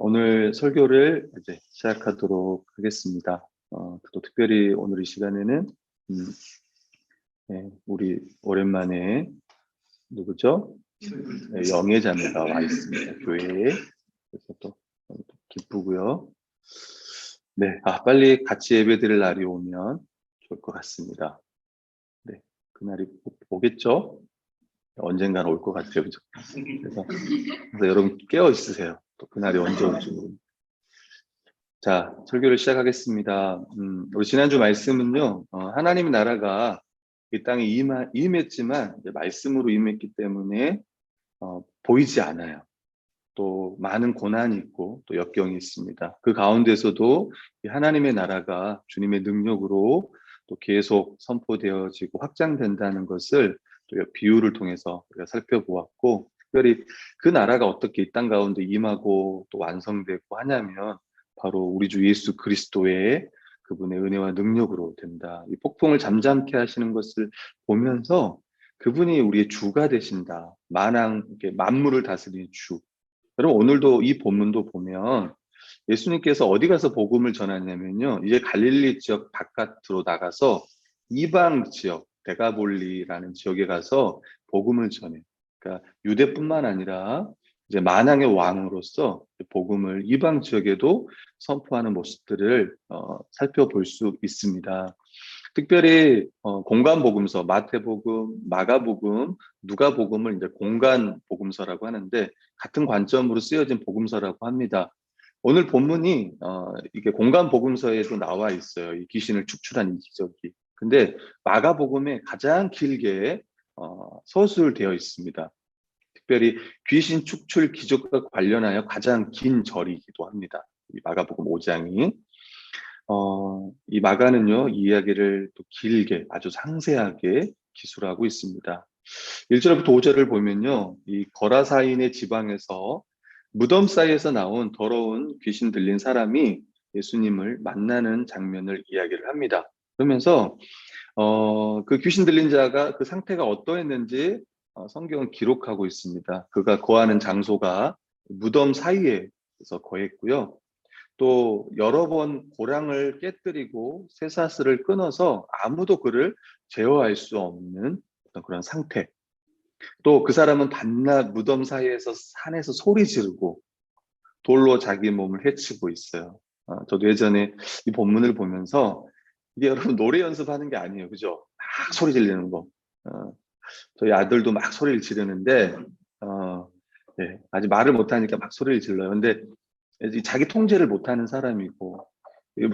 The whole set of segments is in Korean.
오늘 설교를 이제 시작하도록 하겠습니다. 또 특별히 오늘 이 시간에는 우리 오랜만에 누구죠? 네, 영애 자매가 와 있습니다. 교회에. 그래서 또 기쁘고요. 네, 빨리 같이 예배드릴 날이 오면 좋을 것 같습니다. 네, 그날이 오겠죠? 언젠가는 올 것 같아요. 그죠? 그래서 여러분 깨어 있으세요. 또 그날이 언제 올지 모릅니다. 자, 설교를 시작하겠습니다. 우리 지난주 말씀은요, 하나님의 나라가 이 땅에 임했지만, 이제 말씀으로 임했기 때문에, 보이지 않아요. 또 많은 고난이 있고, 또 역경이 있습니다. 그 가운데서도 이 하나님의 나라가 주님의 능력으로 또 계속 선포되어지고 확장된다는 것을 또 비유를 통해서 우리가 살펴보았고, 특별히 그 나라가 어떻게 이 땅 가운데 임하고 또 완성되고 하냐면, 바로 우리 주 예수 그리스도의 그분의 은혜와 능력으로 된다. 이 폭풍을 잠잠케 하시는 것을 보면서 그분이 우리의 주가 되신다. 만물을 다스리는 주. 여러분, 오늘도 이 본문도 보면 예수님께서 어디 가서 복음을 전하냐면요, 이제 갈릴리 지역 바깥으로 나가서 이방 지역, 데가볼리라는 지역에 가서 복음을 전해. 그러니까 유대뿐만 아니라 이제 만왕의 왕으로서 복음을 이방 지역에도 선포하는 모습들을 살펴볼 수 있습니다. 특별히 공간 복음서, 마태복음, 마가복음, 누가복음을 이제 공간 복음서라고 하는데, 같은 관점으로 쓰여진 복음서라고 합니다. 오늘 본문이 이게 공간 복음서에도 나와 있어요. 이 귀신을 축출한 이 기적이. 근데 마가복음에 가장 길게 서술되어 있습니다. 특별히 귀신 축출 기적과 관련하여 가장 긴 절이기도 합니다. 이 마가복음 5장이. 이 마가는요, 이 이야기를 또 길게 아주 상세하게 기술하고 있습니다. 1절부터 5절을 보면요, 이 거라사인의 지방에서 무덤 사이에서 나온 더러운 귀신 들린 사람이 예수님을 만나는 장면을 이야기를 합니다. 그러면서 그 귀신 들린 자가 그 상태가 어떠했는지 성경은 기록하고 있습니다. 그가 거하는 장소가 무덤 사이에서 거했고요. 또 여러 번 고랑을 깨뜨리고 쇠사슬을 끊어서 아무도 그를 제어할 수 없는 어떤 그런 상태. 또 그 사람은 밤낮 무덤 사이에서 산에서 소리 지르고 돌로 자기 몸을 해치고 있어요. 저도 예전에 이 본문을 보면서 이게 여러분 노래 연습하는 게 아니에요. 그죠? 막 소리 지르는 거. 저희 아들도 막 소리를 지르는데 네, 아직 말을 못하니까 막 소리를 질러요. 근데 자기 통제를 못하는 사람이고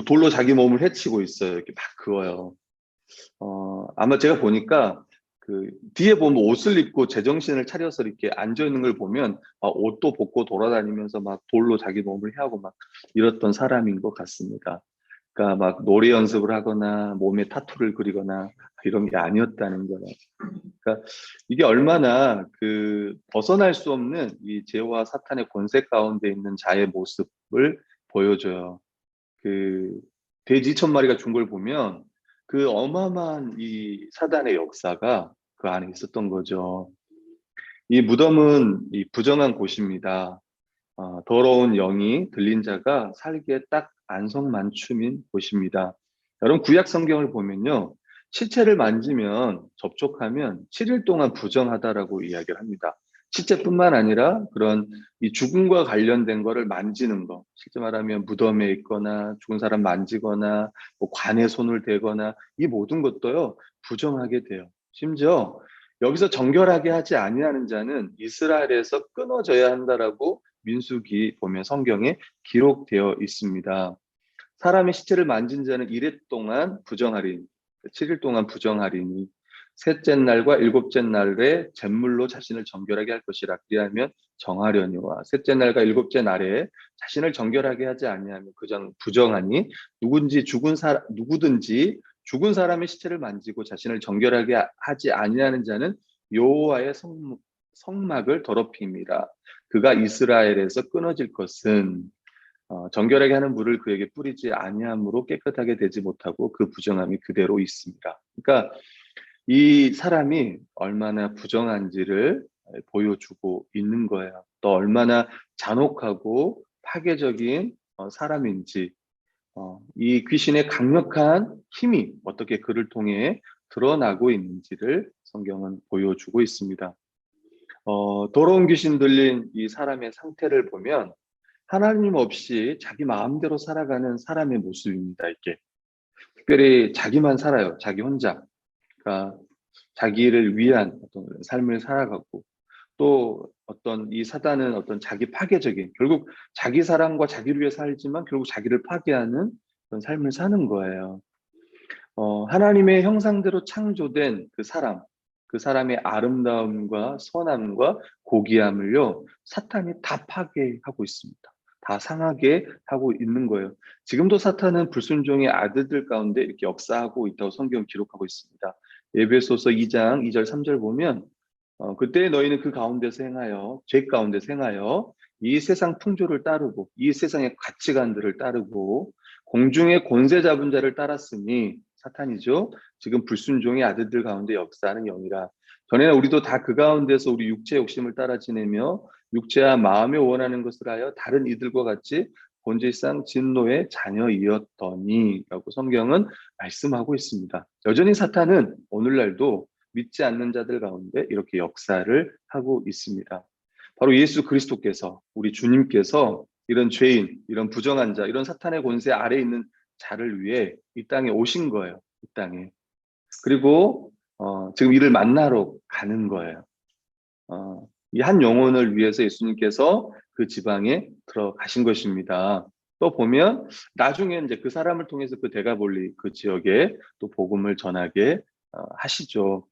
돌로 자기 몸을 해치고 있어요. 이렇게 막 그어요. 아마 제가 보니까 그 뒤에 보면 옷을 입고 제정신을 차려서 이렇게 앉아 있는 걸 보면 옷도 벗고 돌아다니면서 막 돌로 자기 몸을 해하고 막 이랬던 사람인 것 같습니다. 그러니까 막 노래 연습을 하거나 몸에 타투를 그리거나 이런 게 아니었다는 거예요. 그러니까 이게 얼마나 그 벗어날 수 없는 이 죄와 사탄의 권세 가운데 있는 자의 모습을 보여줘요. 그 돼지 1,000마리가 준 걸 보면 그 어마어마한 이 사단의 역사가 그 안에 있었던 거죠. 이 무덤은 이 부정한 곳입니다. 더러운 영이 들린 자가 살기에 딱 안성만춤인 곳입니다. 여러분 구약 성경을 보면요, 시체를 만지면 접촉하면 7일 동안 부정하다라고 이야기를 합니다. 시체뿐만 아니라 그런 이 죽음과 관련된 거를 만지는 거, 실제 말하면 무덤에 있거나 죽은 사람 만지거나 뭐 관에 손을 대거나 이 모든 것도요 부정하게 돼요. 심지어 여기서 정결하게 하지 아니하는 자는 이스라엘에서 끊어져야 한다라고 민수기 보면 성경에 기록되어 있습니다. 사람의 시체를 만진 자는 이래 동안 부정하리니, 7일 동안 부정하리니 셋째 날과 일곱째 날에 잿물로 자신을 정결하게 할 것이라. 그리하면 정하려니와 셋째 날과 일곱째 날에 자신을 정결하게 하지 아니하면 그장 부정하니 누구든지 죽은 사람의 시체를 만지고 자신을 정결하게 하지 아니하는 자는 여호와의 성막을 더럽힙니다. 그가 이스라엘에서 끊어질 것은 정결하게 하는 물을 그에게 뿌리지 아니함으로 깨끗하게 되지 못하고 그 부정함이 그대로 있습니다. 그러니까 이 사람이 얼마나 부정한지를 보여주고 있는 거예요. 또 얼마나 잔혹하고 파괴적인 사람인지, 이 귀신의 강력한 힘이 어떻게 그를 통해 드러나고 있는지를 성경은 보여주고 있습니다. 더러운 귀신 들린 이 사람의 상태를 보면 하나님 없이 자기 마음대로 살아가는 사람의 모습입니다. 이게 특별히 자기만 살아요. 자기 혼자. 그러니까 자기를 위한 어떤 삶을 살아가고, 또 어떤 이 사단은 어떤 자기 파괴적인, 결국 자기 사랑과 자기를 위해 살지만 결국 자기를 파괴하는 그런 삶을 사는 거예요. 하나님의 형상대로 창조된 그 사람, 그 사람의 아름다움과 선함과 고귀함을요, 사탄이 다 파괴하고 있습니다. 다 상하게 하고 있는 거예요. 지금도 사탄은 불순종의 아들들 가운데 이렇게 역사하고 있다고 성경 기록하고 있습니다. 에베소서 2장 2절 3절 보면, 그때 너희는 그 가운데서 행하여, 죄 가운데서 행하여 이 세상 풍조를 따르고 이 세상의 가치관들을 따르고 공중의 권세 잡은 자를 따랐으니, 사탄이죠. 지금 불순종의 아들들 가운데 역사하는 영이라. 전에는 우리도 다 그 가운데서 우리 육체의 욕심을 따라 지내며 육체와 마음에 원하는 것을 하여 다른 이들과 같이 본질상 진노의 자녀이었더니 라고 성경은 말씀하고 있습니다. 여전히 사탄은 오늘날도 믿지 않는 자들 가운데 이렇게 역사를 하고 있습니다. 바로 예수 그리스도께서, 우리 주님께서 이런 죄인, 이런 부정한 자, 이런 사탄의 권세 아래에 있는 자를 위해 이 땅에 오신 거예요. 이 땅에. 그리고 지금 이를 만나러 가는 거예요. 이 한 영혼을 위해서 예수님께서 그 지방에 들어가신 것입니다. 또 보면 나중에 이제 그 사람을 통해서 그 데가볼리 그 지역에 또 복음을 전하게 하시죠.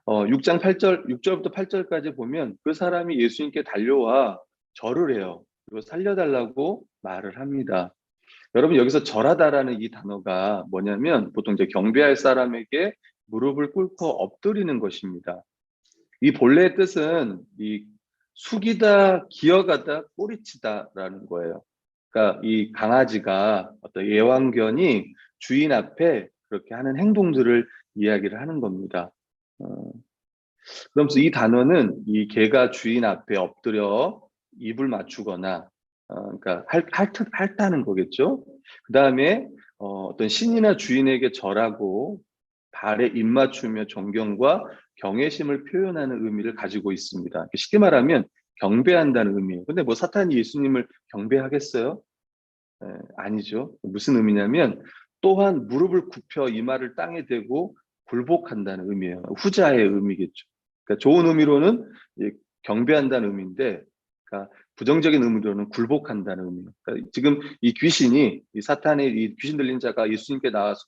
6장 8절, 6절부터 8절까지 보면 그 사람이 예수님께 달려와 절을 해요. 그리고 살려달라고 말을 합니다. 여러분, 여기서 절하다라는 이 단어가 뭐냐면 보통 이제 경배할 사람에게 무릎을 꿇고 엎드리는 것입니다. 이 본래의 뜻은 이 숙이다, 기어가다, 꼬리치다라는 거예요. 그러니까 이 강아지가 어떤 애완견이 주인 앞에 그렇게 하는 행동들을 이야기를 하는 겁니다. 그러면서 이 단어는 이 개가 주인 앞에 엎드려 입을 맞추거나, 그러니까 핥다는 거겠죠. 그 다음에 어떤 신이나 주인에게 절하고 발에 입 맞추며 존경과 경외심을 표현하는 의미를 가지고 있습니다. 쉽게 말하면 경배한다는 의미예요. 근데 뭐 사탄이 예수님을 경배하겠어요? 아니죠. 무슨 의미냐면 또한 무릎을 굽혀 이마를 땅에 대고 굴복한다는 의미예요. 후자의 의미겠죠. 그러니까 좋은 의미로는 경배한다는 의미인데, 그러니까 부정적인 의미로는 굴복한다는 의미예요. 그러니까 지금 이 귀신이, 이 사탄의 이 귀신 들린 자가 예수님께 나와서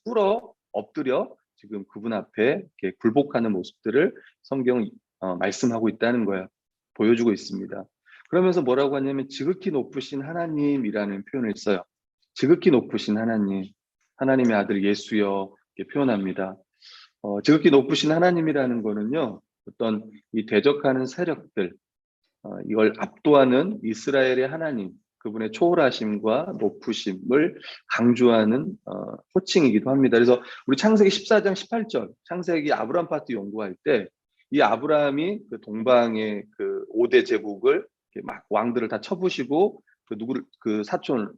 엎드려 지금 그분 앞에 이렇게 굴복하는 모습들을 성경 말씀하고 있다는 거예요. 보여주고 있습니다. 그러면서 뭐라고 하냐면 지극히 높으신 하나님이라는 표현을 써요. 지극히 높으신 하나님, 하나님의 아들 예수여 이렇게 표현합니다. 지극히 높으신 하나님이라는 거는요, 어떤 이 대적하는 세력들, 이걸 압도하는 이스라엘의 하나님, 그분의 초월하심과 높으심을 강조하는 호칭이기도 합니다. 그래서 우리 창세기 14장 18절, 창세기 아브람 파트 연구할 때 이 아브라함이 그 동방의 그 5대 제국을 막 왕들을 다 쳐부시고 그 사촌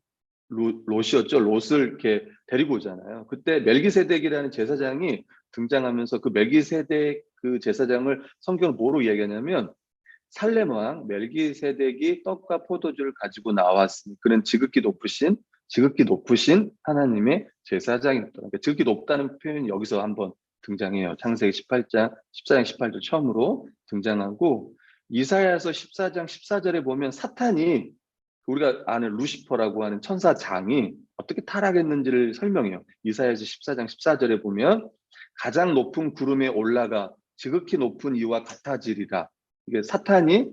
롯이었죠. 롯을 이렇게 데리고 오잖아요. 그때 멜기세덱이라는 제사장이 등장하면서 그 멜기세덱 그 제사장을 성경은 뭐로 이야기하냐면 살렘 왕 멜기세덱이 떡과 포도주를 가지고 나왔으니 그는 지극히 높으신 하나님의 제사장이었다. 그러니까 지극히 높다는 표현이 여기서 한번 등장해요. 창세기 14장 18절 처음으로 등장하고, 이사야서 14장 14절에 보면 사탄이, 우리가 아는 루시퍼라고 하는 천사장이 어떻게 타락했는지를 설명해요. 이사야서 14장 14절에 보면 가장 높은 구름에 올라가 지극히 높은 이와 같아지리라. 이게 사탄의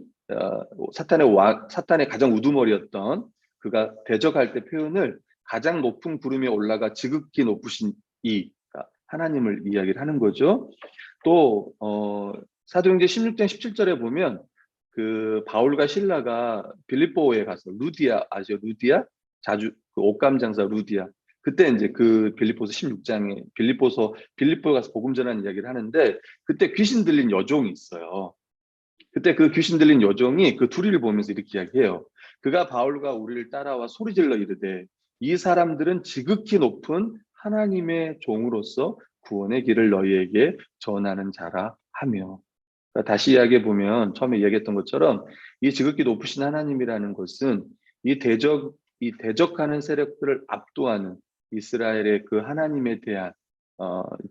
가장 우두머리였던 그가 대적할 때 표현을 가장 높은 구름에 올라가 지극히 높으신 이, 그러니까 하나님을 이야기를 하는 거죠. 또 사도행전 16장 17절에 보면 그 바울과 실라가 빌립보에 가서, 루디아 아죠? 루디아? 자주 그 옷감 장사 루디아. 그때 이제 그 빌립보서 16장에 빌립보에 가서 복음 전하는 이야기를 하는데, 그때 귀신 들린 여종이 있어요. 그때 그 귀신 들린 여종이 그 둘이를 보면서 이렇게 이야기해요. 그가 바울과 우리를 따라와 소리질러 이르되 이 사람들은 지극히 높은 하나님의 종으로서 구원의 길을 너희에게 전하는 자라 하며. 그러니까 다시 이야기해 보면 처음에 이야기했던 것처럼 이 지극히 높으신 하나님이라는 것은 이 대적하는 세력들을 압도하는 이스라엘의 그 하나님에 대한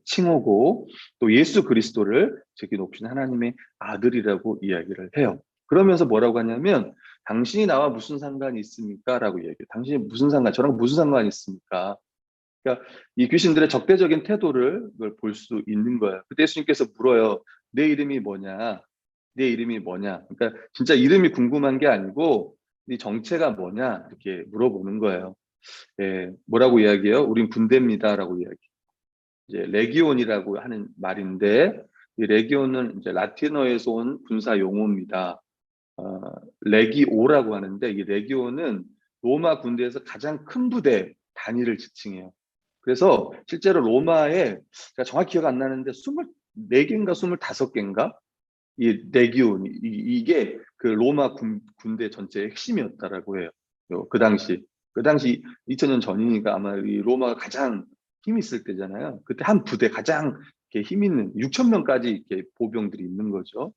칭호고, 또 예수 그리스도를 지극히 높으신 하나님의 아들이라고 이야기를 해요. 그러면서 뭐라고 하냐면 당신이 나와 무슨 상관이 있습니까? 라고 이야기해요. 당신이 무슨 상관, 저랑 무슨 상관이 있습니까? 그러니까 이 귀신들의 적대적인 태도를 볼 수 있는 거예요. 그때 예수님께서 물어요. 내 이름이 뭐냐? 내 이름이 뭐냐? 그러니까 진짜 이름이 궁금한 게 아니고 네 정체가 뭐냐? 이렇게 물어보는 거예요. 예, 뭐라고 이야기해요? 우린 군대입니다라고 이야기. 이제 레기온이라고 하는 말인데, 이 레기온은 이제 라틴어에서 온 군사 용어입니다. 레기오라고 하는데, 이 레기온은 로마 군대에서 가장 큰 부대 단위를 지칭해요. 그래서 실제로 로마에, 제가 정확히 기억 안 나는데 24개인가 25개인가 이 레기온, 이게 그 로마 군대 전체의 핵심이었다라고 해요. 그 당시 2000년 전이니까 아마 이 로마가 가장 힘 있을 때잖아요. 그때 한 부대 가장 이렇게 힘 있는 6천 명까지 이렇게 보병들이 있는 거죠.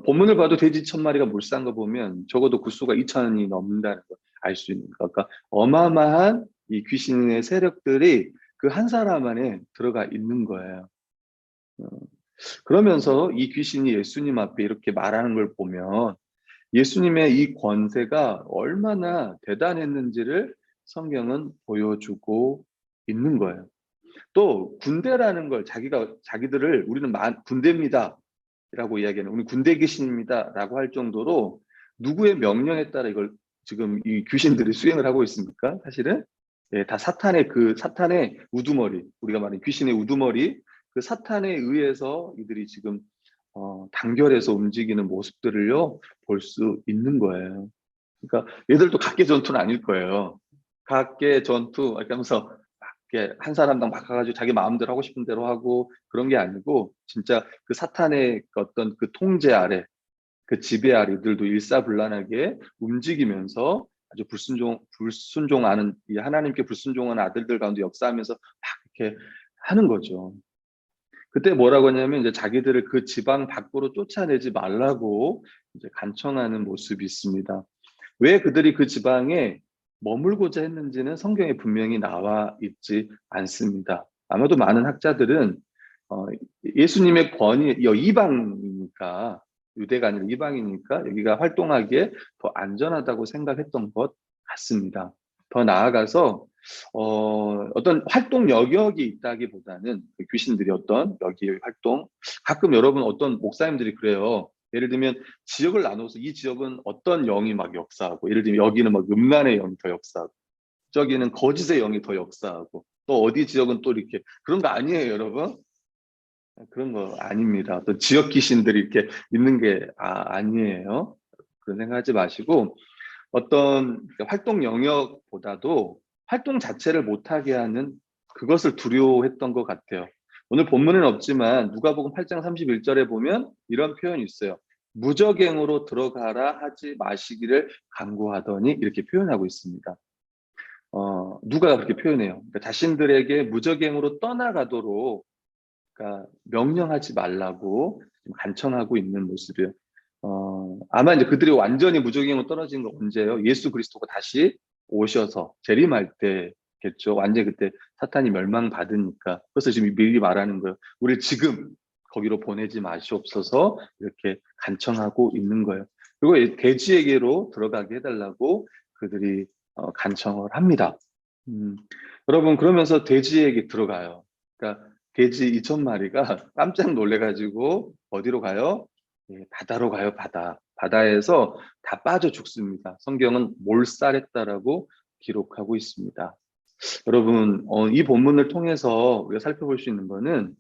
본문을 봐도 돼지 1,000마리가 몰수한 거 보면 적어도 구수가 2,000이 넘는다는 걸 알 수 있는 거. 그러니까 어마어마한 이 귀신의 세력들이 그 한 사람 안에 들어가 있는 거예요. 어, 그러면서 이 귀신이 예수님 앞에 이렇게 말하는 걸 보면 예수님의 이 권세가 얼마나 대단했는지를 성경은 보여주고 있는 거예요. 또 군대라는 걸 자기들을 우리는 군대입니다 라고 이야기하는, 우리 군대 귀신입니다 라고 할 정도로 누구의 명령에 따라 이걸 지금 이 귀신들이 수행을 하고 있습니까? 사실은 예, 다 사탄의 우두머리, 우리가 말하는 귀신의 우두머리, 그 사탄에 의해서 이들이 지금 단결해서 움직이는 모습들을요 볼 수 있는 거예요. 그러니까 얘들도 각계 전투는 아닐 거예요. 각계 전투 이렇게 하면서 막 이렇게 한 사람당 막 가가지고 자기 마음대로 하고 싶은 대로 하고 그런 게 아니고, 진짜 그 사탄의 어떤 그 통제 아래, 그 지배 아래 이들도 일사불란하게 움직이면서 아주 불순종하는, 이 하나님께 불순종하는 아들들 가운데 역사하면서 막 이렇게 하는 거죠. 그때 뭐라고 하냐면 이제 자기들을 그 지방 밖으로 쫓아내지 말라고 이제 간청하는 모습이 있습니다. 왜 그들이 그 지방에 머물고자 했는지는 성경에 분명히 나와 있지 않습니다. 아마도 많은 학자들은 어, 예수님의 권위, 이방이니까, 유대가 아니라 이방이니까 여기가 활동하기에 더 안전하다고 생각했던 것 같습니다. 더 나아가서 어떤 활동 영역이 있다기보다는 그 귀신들이 어떤 여기의 활동, 가끔 여러분 어떤 목사님들이 그래요. 예를 들면 지역을 나눠서 이 지역은 어떤 영이 막 역사하고, 예를 들면 여기는 막 음란의 영이 더 역사하고, 저기는 거짓의 영이 더 역사하고, 또 어디 지역은 또 이렇게, 그런 거 아니에요, 여러분. 그런 거 아닙니다. 또 지역 귀신들이 이렇게 있는 게 아니에요. 그런 생각하지 마시고, 어떤 활동 영역보다도 활동 자체를 못하게 하는 그것을 두려워했던 것 같아요. 오늘 본문에는 없지만 누가복음 8장 31절에 보면 이런 표현이 있어요. 무적행으로 들어가라 하지 마시기를 간구하더니, 이렇게 표현하고 있습니다. 누가 그렇게 표현해요? 그러니까 자신들에게 무적행으로 떠나가도록, 그러니까 명령하지 말라고 간청하고 있는 모습이에요. 아마 이제 그들이 완전히 무적행으로 떨어진 건 언제예요? 예수 그리스도가 다시 오셔서 재림할 때겠죠. 완전히 그때 사탄이 멸망받으니까. 그래서 지금 미리 말하는 거예요. 우리 지금 거기로 보내지 마시옵소서, 이렇게 간청하고 있는 거예요. 그리고 대지에게로 들어가게 해달라고 그들이 간청을 합니다. 여러분, 그러면서 대지에게 들어가요. 그러니까 돼지 2,000마리가 깜짝 놀래가지고 어디로 가요? 예, 바다로 가요, 바다. 바다에서 다 빠져 죽습니다. 성경은 몰살했다라고 기록하고 있습니다. 여러분, 이 본문을 통해서 우리가 살펴볼 수 있는 거는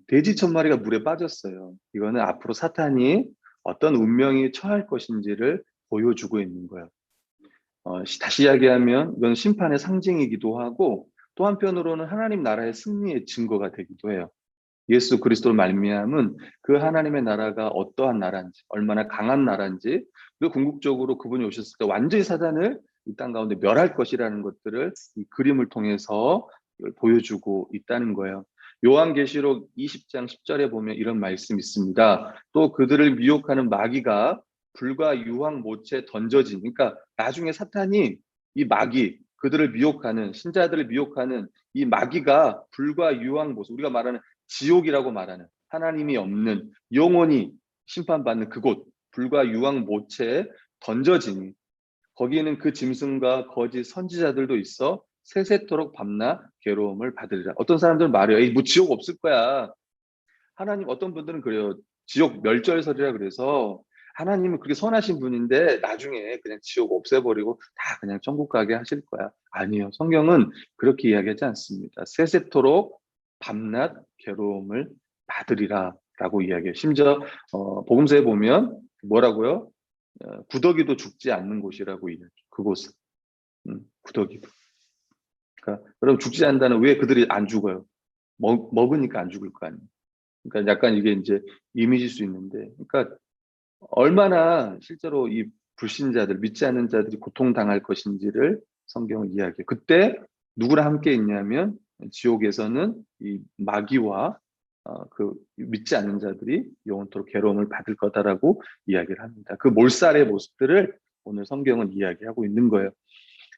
돼지 1,000마리가 물에 빠졌어요. 이거는 앞으로 사탄이 어떤 운명이 처할 것인지를 보여주고 있는 거예요. 다시 이야기하면 이건 심판의 상징이기도 하고, 또 한편으로는 하나님 나라의 승리의 증거가 되기도 해요. 예수 그리스도로 말미암은 그 하나님의 나라가 어떠한 나라인지, 얼마나 강한 나라인지, 그리고 궁극적으로 그분이 오셨을 때 완전히 사단을 이 땅 가운데 멸할 것이라는 것들을 이 그림을 통해서 보여주고 있다는 거예요. 요한계시록 20장 10절에 보면 이런 말씀이 있습니다. 또 그들을 미혹하는 마귀가 불과 유황 못에 던져진, 그러니까 나중에 사탄이 이 마귀, 그들을 미혹하는, 신자들을 미혹하는 이 마귀가 불과 유황 못, 우리가 말하는 지옥이라고 말하는, 하나님이 없는 영원히 심판받는 그곳, 불과 유황 못에 던져지니 거기에는 그 짐승과 거짓 선지자들도 있어 세세토록 밤낮 괴로움을 받으리라. 어떤 사람들은 말해요. 에이, 뭐 지옥 없을 거야. 하나님, 어떤 분들은 그래요. 지옥 멸절설이라 그래서 하나님은 그렇게 선하신 분인데 나중에 그냥 지옥 없애버리고 다 그냥 천국 가게 하실 거야. 아니요. 성경은 그렇게 이야기하지 않습니다. 세세토록 밤낮 괴로움을 받으리라 라고 이야기해요. 심지어 복음서에 보면 뭐라고요? 구더기도 죽지 않는 곳이라고 이야기해요. 그곳은. 구더기도. 그러니까 여러분, 죽지 않는다는, 왜 그들이 안 죽어요? 먹으니까 안 죽을 거 아니에요. 그러니까 약간 이게 이제 이미지일 수 있는데, 그러니까 얼마나 실제로 이 불신자들, 믿지 않는 자들이 고통당할 것인지를 성경은 이야기해요. 그때 누구랑 함께 있냐면 지옥에서는 이 마귀와 그 믿지 않는 자들이 영원토록 괴로움을 받을 거다라고 이야기를 합니다. 그 몰살의 모습들을 오늘 성경은 이야기하고 있는 거예요.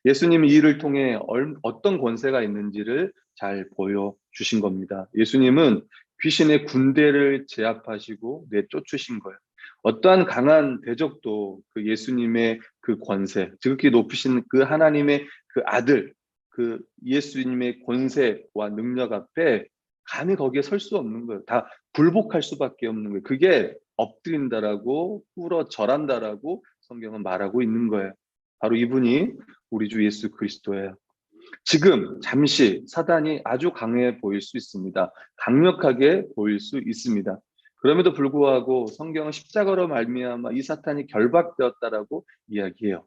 예수님이 이 일을 통해 어떤 권세가 있는지를 잘 보여주신 겁니다. 예수님은 귀신의 군대를 제압하시고 내쫓으신 거예요. 어떠한 강한 대적도 그 예수님의 그 권세, 지극히 높으신 그 하나님의 그 아들, 그 예수님의 권세와 능력 앞에 감히 거기에 설 수 없는 거예요. 다 굴복할 수밖에 없는 거예요. 그게 엎드린다라고, 꿇어 절한다라고 성경은 말하고 있는 거예요. 바로 이분이 우리 주 예수 그리스도예요. 지금 잠시 사단이 아주 강해 보일 수 있습니다. 강력하게 보일 수 있습니다. 그럼에도 불구하고 성경은 십자가로 말미암아 이 사탄이 결박되었다라고 이야기해요.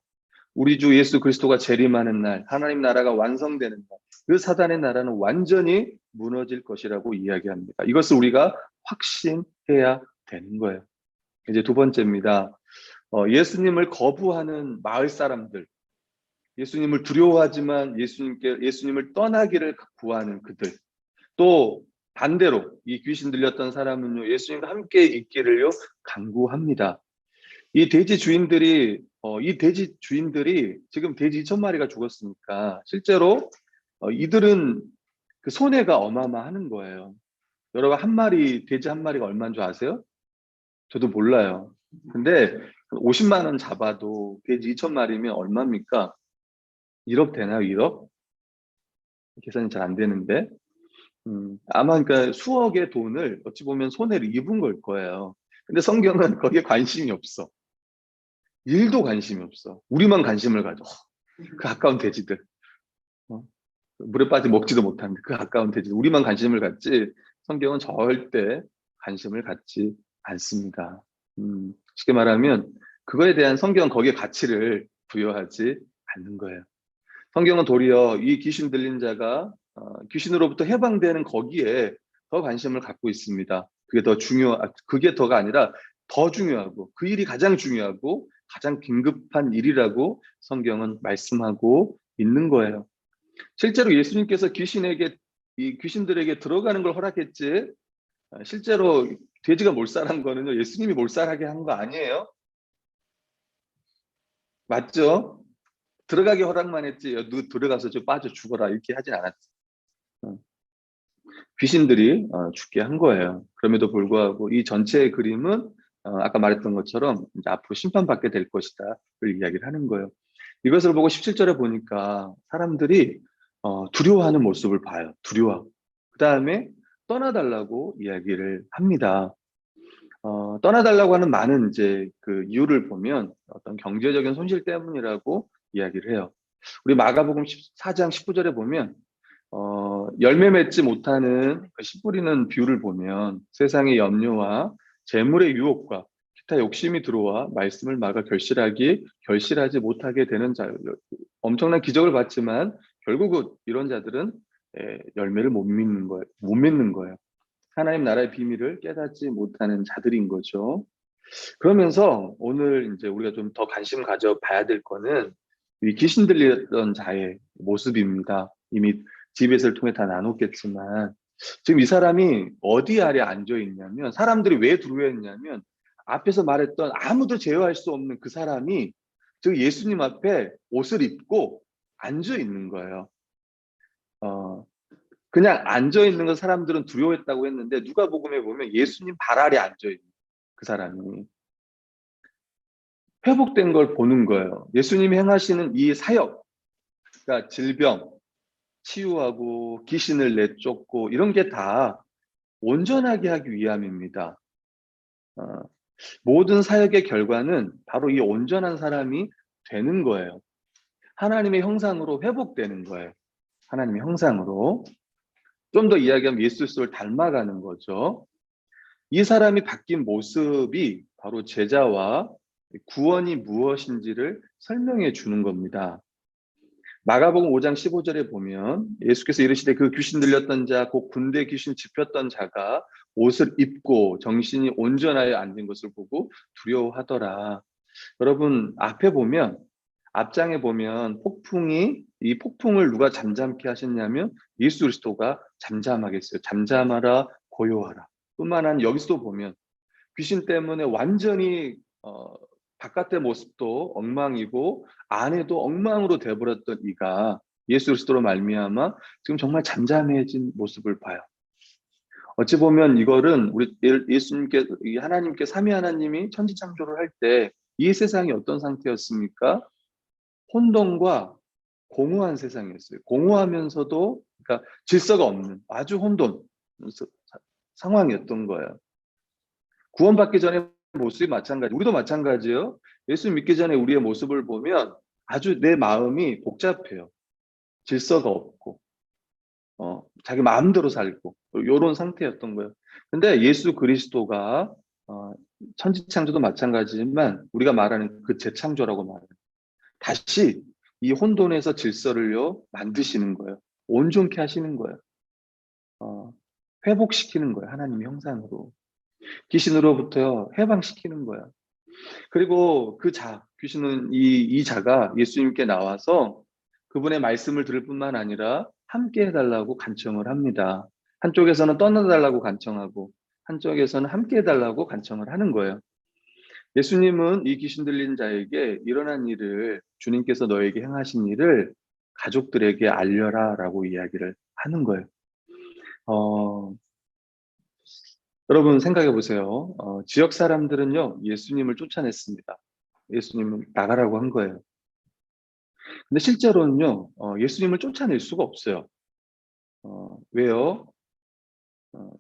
우리 주 예수 그리스도가 재림하는 날, 하나님 나라가 완성되는 날, 그 사단의 나라는 완전히 무너질 것이라고 이야기합니다. 이것을 우리가 확신해야 되는 거예요. 이제 두 번째입니다. 예수님을 거부하는 마을 사람들, 예수님을 두려워하지만 예수님을 떠나기를 구하는 그들, 또 반대로 이 귀신 들렸던 사람은요, 예수님과 함께 있기를요 간구합니다. 이 돼지 주인들이 지금 돼지 2,000마리가 죽었으니까 실제로 이들은 그 손해가 어마어마하는 거예요. 여러분, 돼지 한 마리가 얼마인 줄 아세요? 저도 몰라요. 근데 50만 원 잡아도 돼지 2,000마리면 얼마입니까? 1억 되나요? 1억? 계산이 잘 안 되는데. 아마 그러니까 수억의 돈을 어찌 보면 손해를 입은 걸 거예요. 근데 성경은 거기에 관심이 없어. 일도 관심이 없어. 우리만 관심을 가져. 그 가까운 돼지들. 물에 빠져 먹지도 못하는데 그 가까운 돼지들. 우리만 관심을 갖지 성경은 절대 관심을 갖지 않습니다. 쉽게 말하면 그거에 대한 성경은 거기에 가치를 부여하지 않는 거예요. 성경은 도리어 이 귀신 들린 자가 귀신으로부터 해방되는 거기에 더 관심을 갖고 있습니다. 그게 더가 아니라 더 중요하고, 그 일이 가장 중요하고 가장 긴급한 일이라고 성경은 말씀하고 있는 거예요. 실제로 예수님께서 이 귀신들에게 들어가는 걸 허락했지, 실제로 돼지가 몰살한 거는요, 예수님이 몰살하게 한 거 아니에요? 맞죠? 들어가기 허락만 했지, 너 들어가서 좀 빠져 죽어라 이렇게 하진 않았지. 귀신들이 죽게 한 거예요. 그럼에도 불구하고 이 전체의 그림은 아까 말했던 것처럼 이제 앞으로 심판받게 될 것이다를 이야기를 하는 거예요. 이것을 보고 17절에 보니까 사람들이 두려워하는 모습을 봐요. 두려워. 그 다음에 떠나달라고 이야기를 합니다. 떠나달라고 하는 많은 이제 그 이유를 보면 어떤 경제적인 손실 때문이라고 이야기를 해요. 우리 마가복음 4장 19절에 보면 열매 맺지 못하는 그 씨 뿌리는 비유를 보면 세상의 염려와 재물의 유혹과 기타 욕심이 들어와 말씀을 막아 결실하지 못하게 되는 자, 엄청난 기적을 봤지만 결국은 이런 자들은 열매를 못 맺는 거예요. 하나님 나라의 비밀을 깨닫지 못하는 자들인 거죠. 그러면서 오늘 이제 우리가 좀 더 관심 가져 봐야 될 거는 이 귀신 들렸던 자의 모습입니다. 이미 GBS를 통해 다 나눴겠지만 지금 이 사람이 어디 아래 앉아 있냐면, 사람들이 왜 두려워했냐면 앞에서 말했던 아무도 제어할 수 없는 그 사람이 즉 예수님 앞에 옷을 입고 앉아 있는 거예요. 그냥 앉아 있는 건 사람들은 두려워했다고 했는데 누가복음에 보면 예수님 발 아래 앉아 있는 그 사람이 회복된 걸 보는 거예요. 예수님이 행하시는 이 사역, 그러니까 질병 치유하고 귀신을 내쫓고 이런 게 다 온전하게 하기 위함입니다. 모든 사역의 결과는 바로 이 온전한 사람이 되는 거예요. 하나님의 형상으로 회복되는 거예요. 하나님의 형상으로. 좀 더 이야기하면 예수 그리스도를 닮아가는 거죠. 이 사람이 바뀐 모습이 바로 제자와 구원이 무엇인지를 설명해 주는 겁니다. 마가복음 5장 15절에 보면 예수께서 이르시되 그 귀신 들렸던 자, 곧 군대 귀신 짚혔던 자가 옷을 입고 정신이 온전하여 앉은 것을 보고 두려워하더라. 여러분 앞에 보면, 앞장에 보면 이 폭풍을 누가 잠잠케 하셨냐면 예수 그리스도가 잠잠하게 했어요. 잠잠하라 고요하라. 뿐만 아니라 여기서도 보면 귀신 때문에 완전히 바깥의 모습도 엉망이고 안에도 엉망으로 돼버렸던 이가 예수 그리스도로 말미암아 지금 정말 잠잠해진 모습을 봐요. 어찌 보면 이거는 우리 예수님께, 하나님께, 삼위 하나님이 천지창조를 할 때 이 세상이 어떤 상태였습니까? 혼돈과 공허한 세상이었어요. 공허하면서도, 그러니까 질서가 없는 아주 혼돈 상황이었던 거예요. 구원받기 전에 모습이 마찬가지. 우리도 마찬가지예요. 예수 믿기 전에 우리의 모습을 보면 아주 내 마음이 복잡해요. 질서가 없고 자기 마음대로 살고 이런 상태였던 거예요. 근데 예수 그리스도가 천지창조도 마찬가지지만 우리가 말하는 그 재창조라고 말해요. 다시 이 혼돈에서 질서를요 만드시는 거예요. 온전케 하시는 거예요. 회복시키는 거예요. 하나님의 형상으로. 귀신으로부터 해방시키는 거야. 그리고 귀신은 이 자가 예수님께 나와서 그분의 말씀을 들을 뿐만 아니라 함께 해달라고 간청을 합니다. 한쪽에서는 떠나달라고 간청하고 한쪽에서는 함께 해달라고 간청을 하는 거예요. 예수님은 이 귀신 들린 자에게 일어난 일을, 주님께서 너에게 행하신 일을 가족들에게 알려라 라고 이야기를 하는 거예요. 여러분 생각해 보세요. 지역 사람들은요 예수님을 쫓아냈습니다. 예수님을 나가라고 한 거예요. 근데 실제로는요 예수님을 쫓아낼 수가 없어요. 왜요?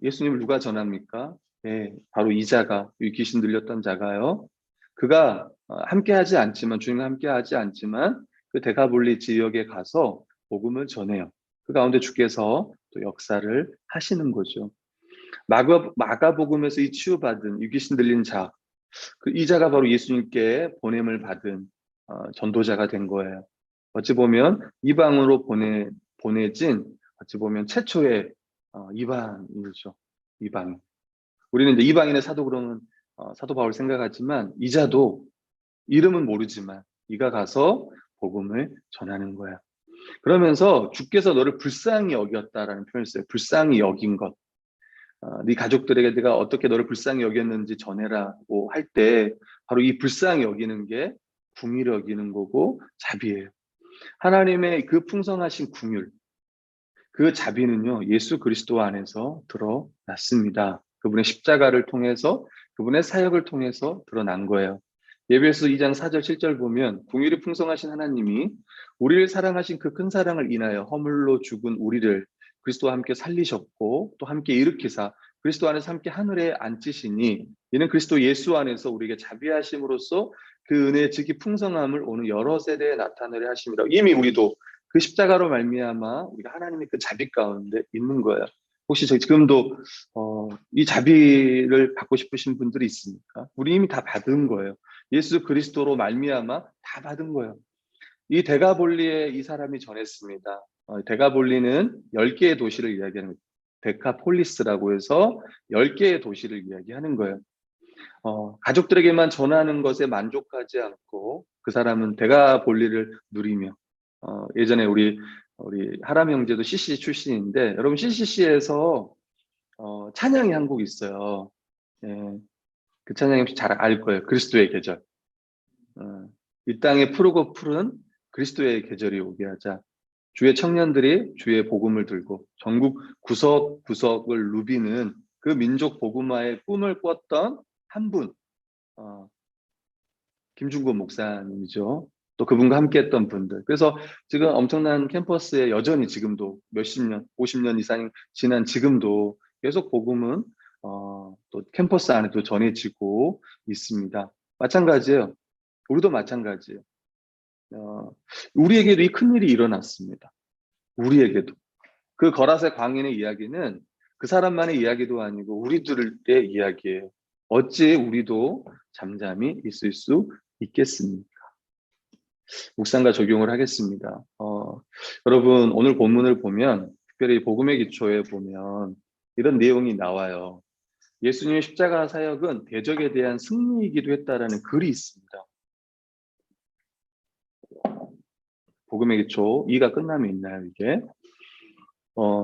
예수님을 누가 전합니까? 네, 바로 이 자가, 이 귀신 들렸던 자가요. 그가 함께하지 않지만, 주님과 함께하지 않지만 그 데가볼리 지역에 가서 복음을 전해요. 그 가운데 주께서 또 역사를 하시는 거죠. 마가복음에서 이 치유받은 이 귀신 들린 자, 이 자가 바로 예수님께 보냄을 받은 전도자가 된 거예요. 어찌 보면 이방으로 보내진 어찌 보면 최초의 이방인이죠. 이방. 우리는 이제 이방인의 사도 그러면 사도 바울 생각하지만 이 자도 이름은 모르지만 이가 가서 복음을 전하는 거야. 그러면서 주께서 너를 불쌍히 여겼다라는 표현을 써요. 불쌍히 여긴 것. 네 가족들에게 내가 어떻게 너를 불쌍히 여겼는지 전해라고 할 때 바로 이 불쌍히 여기는 게 궁휼히 여기는 거고 자비예요. 하나님의 그 풍성하신 궁휼, 그 자비는요 예수 그리스도 안에서 드러났습니다. 그분의 십자가를 통해서, 그분의 사역을 통해서 드러난 거예요. 예배서 2장 4절 7절 보면 궁휼이 풍성하신 하나님이 우리를 사랑하신 그 큰 사랑을 인하여 허물로 죽은 우리를 그리스도와 함께 살리셨고 또 함께 일으키사 그리스도 안에서 함께 하늘에 앉히시니 이는 그리스도 예수 안에서 우리에게 자비하심으로써 그 은혜의 지극히 풍성함을 오늘 여러 세대에 나타내려 하심이라. 이미 우리도 그 십자가로 말미암아 우리가 하나님의 그 자비 가운데 있는 거예요. 혹시 지금도 이 자비를 받고 싶으신 분들이 있습니까? 우리 이미 다 받은 거예요. 예수 그리스도로 말미암아 다 받은 거예요. 이 데가볼리에 이 사람이 전했습니다. 데가볼리는 10개의 도시를 이야기하는 거예요. 데카폴리스라고 해서 10개의 도시를 이야기하는 거예요. 가족들에게만 전하는 것에 만족하지 않고 그 사람은 대가 볼일을 누리며 예전에 우리 하람 형제도 CCC 출신인데 여러분 CCC에서 찬양이 한 곡 있어요. 예, 그 찬양이 혹시 잘 알 거예요. 그리스도의 계절. 이 땅에 푸르고 푸른 그리스도의 계절이 오게 하자. 주의 청년들이 주의 복음을 들고 전국 구석구석을 누비는 그 민족 복음화의 꿈을 꿨던 한 분, 김중곤 목사님이죠. 또 그분과 함께했던 분들. 그래서 지금 엄청난 캠퍼스에 여전히 지금도 몇십 년, 50년 이상 지난 지금도 계속 복음은 또 캠퍼스 안에도 전해지고 있습니다. 마찬가지예요. 우리도 마찬가지예요. 우리에게도 이 큰일이 일어났습니다. 우리에게도. 그 거라세 광인의 이야기는 그 사람만의 이야기도 아니고 우리들의 이야기예요. 어찌 우리도 잠잠히 있을 수 있겠습니까? 묵상과 적용을 하겠습니다. 여러분 오늘 본문을 보면 특별히 복음의 기초에 보면 이런 내용이 나와요. 예수님의 십자가 사역은 대적에 대한 승리이기도 했다라는 글이 있습니다. 복음의 기초 2가 끝나면 있나요 이게?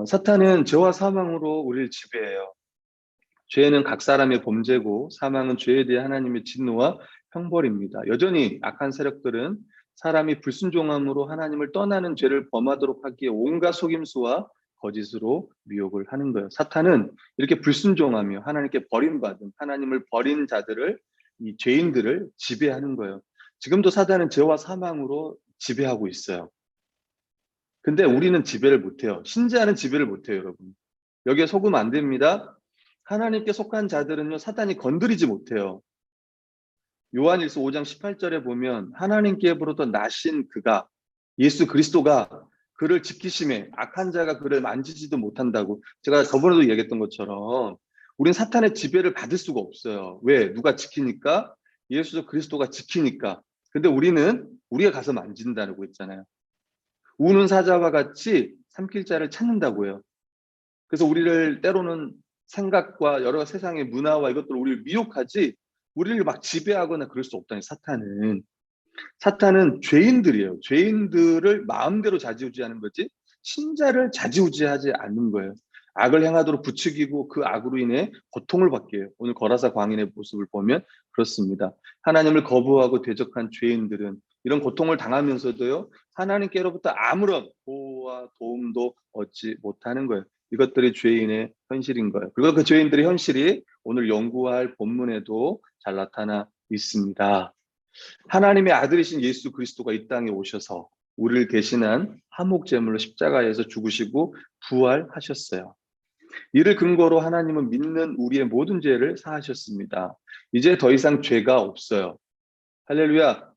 사탄은 죄와 사망으로 우리를 지배해요. 죄는 각 사람의 범죄고 사망은 죄에 대해 하나님의 진노와 형벌입니다. 여전히 악한 세력들은 사람이 불순종함으로 하나님을 떠나는 죄를 범하도록 하기에 온갖 속임수와 거짓으로 미혹을 하는 거예요. 사탄은 이렇게 불순종하며 하나님께 버림받은 하나님을 버린 자들을 이 죄인들을 지배하는 거예요. 지금도 사탄은 죄와 사망으로 지배하고 있어요. 근데 우리는 지배를 못해요. 신자는 지배를 못해요, 여러분. 여기에 속으면 안 됩니다. 하나님께 속한 자들은요, 사탄이 건드리지 못해요. 요한일서 5장 18절에 보면 하나님께로부터 나신 그가, 예수 그리스도가 그를 지키심에 악한 자가 그를 만지지도 못한다고 제가 저번에도 얘기했던 것처럼 우린 사탄의 지배를 받을 수가 없어요. 왜? 누가 지키니까? 예수 그리스도가 지키니까. 근데 우리는 우리가 가서 만진다고 했잖아요. 우는 사자와 같이 삼킬 자를 찾는다고요. 그래서 우리를 때로는 생각과 여러 세상의 문화와 이것들을 우리를 미혹하지 우리를 막 지배하거나 그럴 수 없다니 사탄은 죄인들이에요. 죄인들을 마음대로 좌지우지하는 거지 신자를 좌지우지하지 않는 거예요. 악을 행하도록 부추기고 그 악으로 인해 고통을 받게 해요. 오늘 거라사 광인의 모습을 보면 그렇습니다. 하나님을 거부하고 대적한 죄인들은 이런 고통을 당하면서도요 하나님께로부터 아무런 보호와 도움도 얻지 못하는 거예요. 이것들이 죄인의 현실인 거예요. 그리고 그 죄인들의 현실이 오늘 연구할 본문에도 잘 나타나 있습니다. 하나님의 아들이신 예수 그리스도가 이 땅에 오셔서 우리를 대신한 화목제물로 십자가에서 죽으시고 부활하셨어요. 이를 근거로 하나님은 믿는 우리의 모든 죄를 사하셨습니다. 이제 더 이상 죄가 없어요. 할렐루야.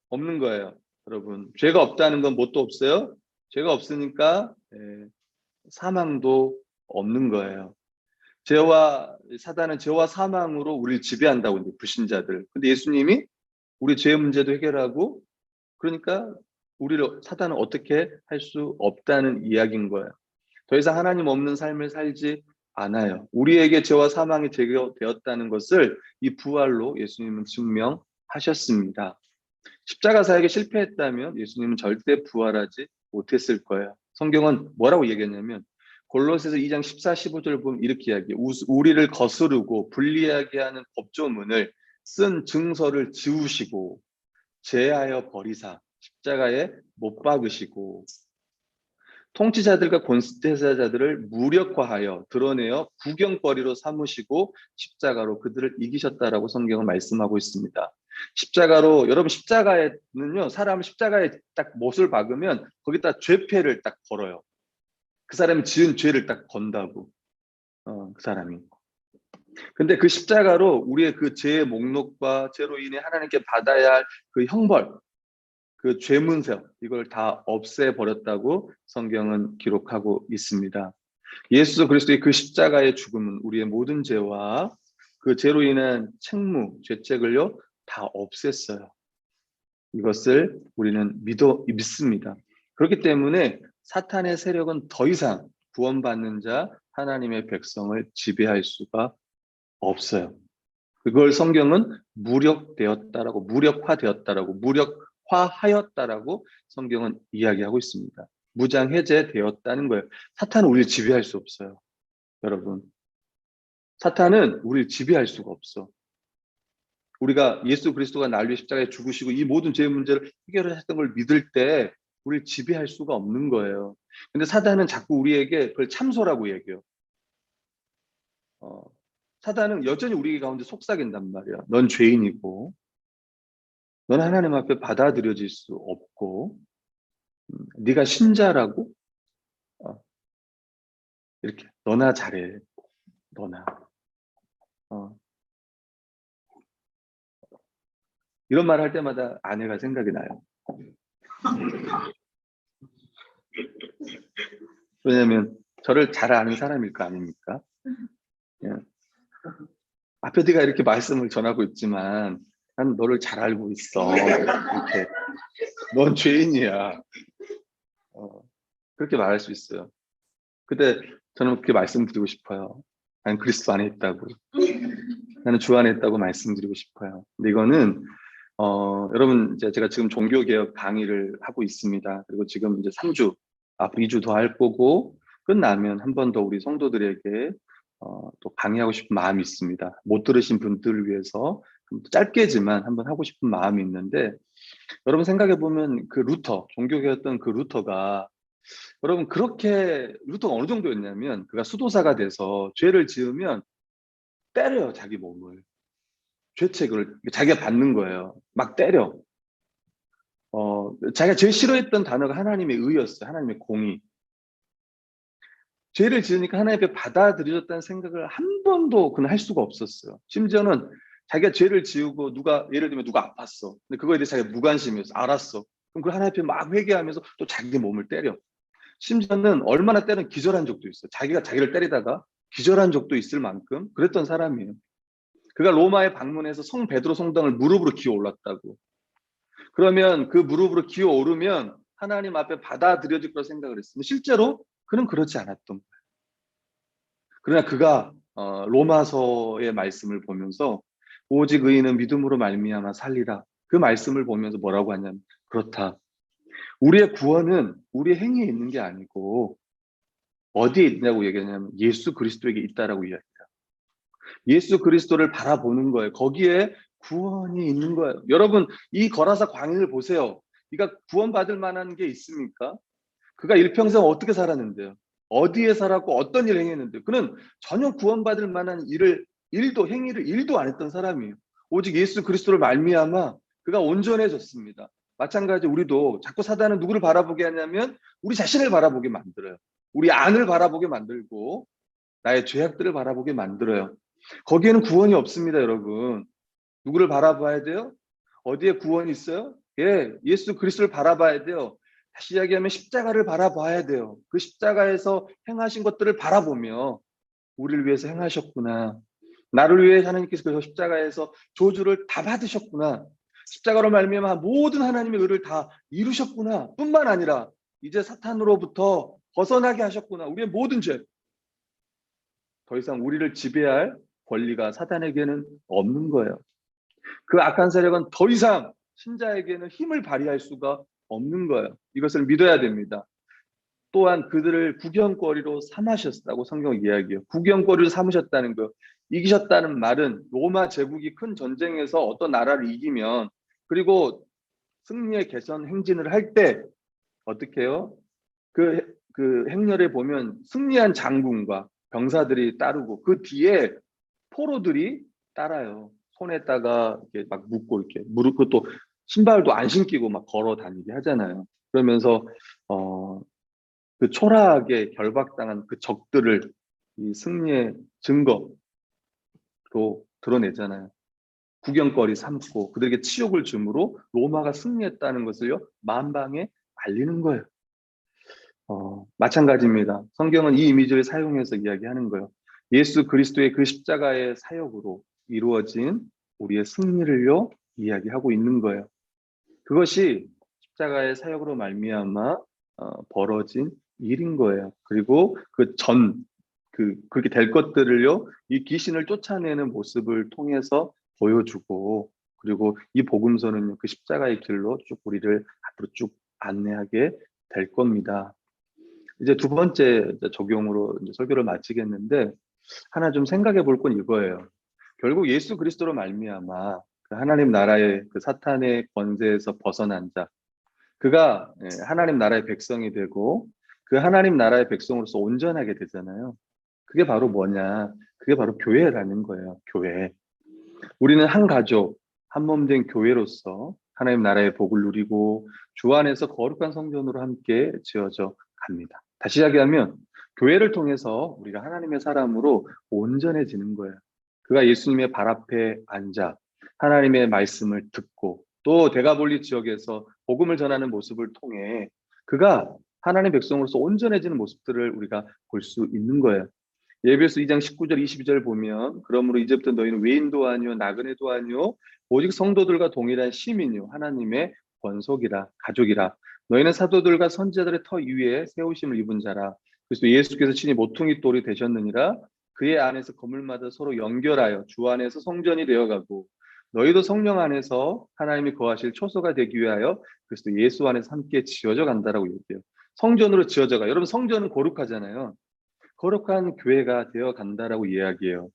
없는 거예요. 여러분 죄가 없다는 건 뭣도 없어요? 죄가 없으니까 사망도 없는 거예요. 사단은 죄와 사망으로 우리를 지배한다고 이제 불신자들. 근데 예수님이 우리 죄의 문제도 해결하고 그러니까 사단은 어떻게 할 수 없다는 이야기인 거예요. 더 이상 하나님 없는 삶을 살지 않아요. 우리에게 죄와 사망이 제거되었다는 것을 이 부활로 예수님은 증명하셨습니다. 십자가 사역에 실패했다면 예수님은 절대 부활하지 못했을 거예요. 성경은 뭐라고 얘기했냐면 골로새서 2장 14, 15절을 보면 이렇게 이야기해요. 우리를 거스르고 불리하게 하는 법조문을 쓴 증서를 지우시고 제하여 버리사 십자가에 못 박으시고 통치자들과 권세자들을 무력화하여 드러내어 구경거리로 삼으시고 십자가로 그들을 이기셨다라고 성경은 말씀하고 있습니다. 십자가로 여러분 십자가에는요 사람을 십자가에 딱 못을 박으면 거기다 죄패를 딱 걸어요. 그 사람이 지은 죄를 딱 건다고 그 사람이. 근데 그 십자가로 우리의 그 죄의 목록과 죄로 인해 하나님께 받아야 할 그 형벌, 그 죄문서 이걸 다 없애버렸다고 성경은 기록하고 있습니다. 예수 그리스도의 그 십자가의 죽음은 우리의 모든 죄와 그 죄로 인한 책무, 죄책을요 다 없앴어요. 이것을 우리는 믿습니다. 그렇기 때문에 사탄의 세력은 더 이상 구원받는 자, 하나님의 백성을 지배할 수가 없어요. 그걸 성경은 무력화되었다라고 무력화하였다라고 성경은 이야기하고 있습니다. 무장해제되었다는 거예요. 사탄은 우리를 지배할 수 없어요. 여러분, 사탄은 우리를 지배할 수가 없어. 우리가 예수 그리스도가 날 위해 십자가에 죽으시고 이 모든 죄의 문제를 해결하셨던 걸 믿을 때 우리를 지배할 수가 없는 거예요. 근데 사탄은 자꾸 우리에게 그걸 참소라고 얘기해요. 사단은 여전히 우리 가운데 속삭인단 말이야. 넌 죄인이고, 넌 하나님 앞에 받아들여질 수 없고, 네가 신자라고, 이렇게 너나 잘해, 너나. 이런 말 할 때마다 아내가 생각이 나요. 왜냐하면 저를 잘 아는 사람일 거 아닙니까? 앞에 네가 이렇게 말씀을 전하고 있지만 난 너를 잘 알고 있어. 이렇게 넌 죄인이야. 그렇게 말할 수 있어요. 근데 저는 그렇게 말씀드리고 싶어요. 나는 그리스도 안에 있다고. 나는 주 안에 있다고 말씀드리고 싶어요. 근데 이거는 여러분 이제 제가 지금 종교개혁 강의를 하고 있습니다. 그리고 지금 이제 3주 앞으로 2주 더 할 거고 끝나면 한 번 더 우리 성도들에게 또 강의하고 싶은 마음이 있습니다. 못 들으신 분들을 위해서 짧게지만 한번 하고 싶은 마음이 있는데 여러분 생각해 보면 그 루터 종교개혁했던 그 루터가 여러분 그렇게 루터가 어느 정도였냐면 그가 수도사가 돼서 죄를 지으면 때려요 자기 몸을 죄책을 자기가 받는 거예요 막 때려 자기가 제일 싫어했던 단어가 하나님의 의였어요 하나님의 공의 죄를 지으니까 하나님 앞에 받아들여졌다는 생각을 한 번도 그는 할 수가 없었어요 심지어는 자기가 죄를 지우고 누가 예를 들면 누가 아팠어 근데 그거에 대해서 자기가 무관심이었어 알았어 그럼 그 하나님 앞에 막 회개하면서 또 자기 몸을 때려 심지어는 얼마나 때는 기절한 적도 있어요. 자기가 자기를 때리다가 기절한 적도 있을 만큼 그랬던 사람이에요. 그가 로마에 방문해서 성 베드로 성당을 무릎으로 기어 올랐다고. 그러면 그 무릎으로 기어 오르면 하나님 앞에 받아들여질 거라 생각을 했습니다. 실제로 그는 그렇지 않았던 거예요. 그러나 그가 로마서의 말씀을 보면서 오직 의인은 믿음으로 말미암아 살리라. 그 말씀을 보면서 뭐라고 하냐면 그렇다. 우리의 구원은 우리의 행위에 있는 게 아니고 어디에 있냐고 얘기하냐면 예수 그리스도에게 있다라고 이야기해요. 예수 그리스도를 바라보는 거예요. 거기에 구원이 있는 거예요. 여러분 이 거라사 광인을 보세요. 그가 구원받을 만한 게 있습니까? 그가 일평생 어떻게 살았는데요? 어디에 살았고 어떤 일을 행했는데요? 그는 전혀 구원받을 만한 행위를 일도 안 했던 사람이에요. 오직 예수 그리스도를 말미암아 그가 온전해졌습니다. 마찬가지 우리도 자꾸 사단은 누구를 바라보게 하냐면 우리 자신을 바라보게 만들어요. 우리 안을 바라보게 만들고 나의 죄악들을 바라보게 만들어요. 거기에는 구원이 없습니다, 여러분. 누구를 바라봐야 돼요? 어디에 구원이 있어요? 예, 예수 그리스도를 바라봐야 돼요. 다시 이야기하면 십자가를 바라봐야 돼요. 그 십자가에서 행하신 것들을 바라보며 우리를 위해서 행하셨구나. 나를 위해 하나님께서 그 십자가에서 저주를 다 받으셨구나. 십자가로 말미암아 모든 하나님의 의를 다 이루셨구나. 뿐만 아니라 이제 사탄으로부터 벗어나게 하셨구나. 우리의 모든 죄. 더 이상 우리를 지배할 권리가 사탄에게는 없는 거예요. 그 악한 세력은 더 이상 신자에게는 힘을 발휘할 수가 없는 거예요. 이것을 믿어야 됩니다. 또한 그들을 구경거리로 삼으셨다고 성경 이야기해요. 구경거리로 삼으셨다는 거. 이기셨다는 말은 로마 제국이 큰 전쟁에서 어떤 나라를 이기면 그리고 승리의 개선 행진을 할 때 어떻게 해요? 그 행렬에 보면 승리한 장군과 병사들이 따르고 그 뒤에 포로들이 따라요. 손에다가 이렇게 막 묶고 이렇게 무릎 그것도 신발도 안 신기고 막 걸어 다니게 하잖아요. 그러면서 그 초라하게 결박당한 그 적들을 이 승리의 증거로 드러내잖아요. 구경거리 삼고 그들에게 치욕을 줌으로 로마가 승리했다는 것을요 만방에 알리는 거예요. 마찬가지입니다. 성경은 이 이미지를 사용해서 이야기하는 거예요. 예수 그리스도의 그 십자가의 사역으로 이루어진 우리의 승리를요 이야기하고 있는 거예요. 그것이 십자가의 사역으로 말미암아 벌어진 일인 거예요. 그리고 그렇게 될 것들을요, 이 귀신을 쫓아내는 모습을 통해서 보여주고, 그리고 이 복음서는요, 그 십자가의 길로 쭉 우리를 앞으로 쭉 안내하게 될 겁니다. 이제 두 번째 적용으로 이제 설교를 마치겠는데, 하나 좀 생각해 볼 건 이거예요. 결국 예수 그리스도로 말미암아 그 하나님 나라의 그 사탄의 권세에서 벗어난 자, 그가 하나님 나라의 백성이 되고 그 하나님 나라의 백성으로서 온전하게 되잖아요. 그게 바로 뭐냐? 그게 바로 교회라는 거예요. 교회. 우리는 한 가족, 한 몸 된 교회로서 하나님 나라의 복을 누리고 주 안에서 거룩한 성전으로 함께 지어져 갑니다. 다시 이야기하면 교회를 통해서 우리가 하나님의 사람으로 온전해지는 거예요. 그가 예수님의 발 앞에 앉아 하나님의 말씀을 듣고 또 데가볼리 지역에서 복음을 전하는 모습을 통해 그가 하나님 백성으로서 온전해지는 모습들을 우리가 볼 수 있는 거예요. 예배서 2장 19절 22절 보면 그러므로 이제부터 너희는 외인도 아니요 나그네도 아니요 오직 성도들과 동일한 시민이요 하나님의 권속이라 가족이라 너희는 사도들과 선지자들의 터 위에 세우심을 입은 자라 그래서 예수께서 친히 모퉁이 돌이 되셨느니라 그의 안에서 건물마다 서로 연결하여 주 안에서 성전이 되어가고 너희도 성령 안에서 하나님이 거하실 초소가 되기 위하여 그리스도 예수 안에서 함께 지어져 간다라고 얘기해요. 성전으로 지어져가. 여러분 성전은 거룩하잖아요. 거룩한 교회가 되어 간다라고 이야기해요.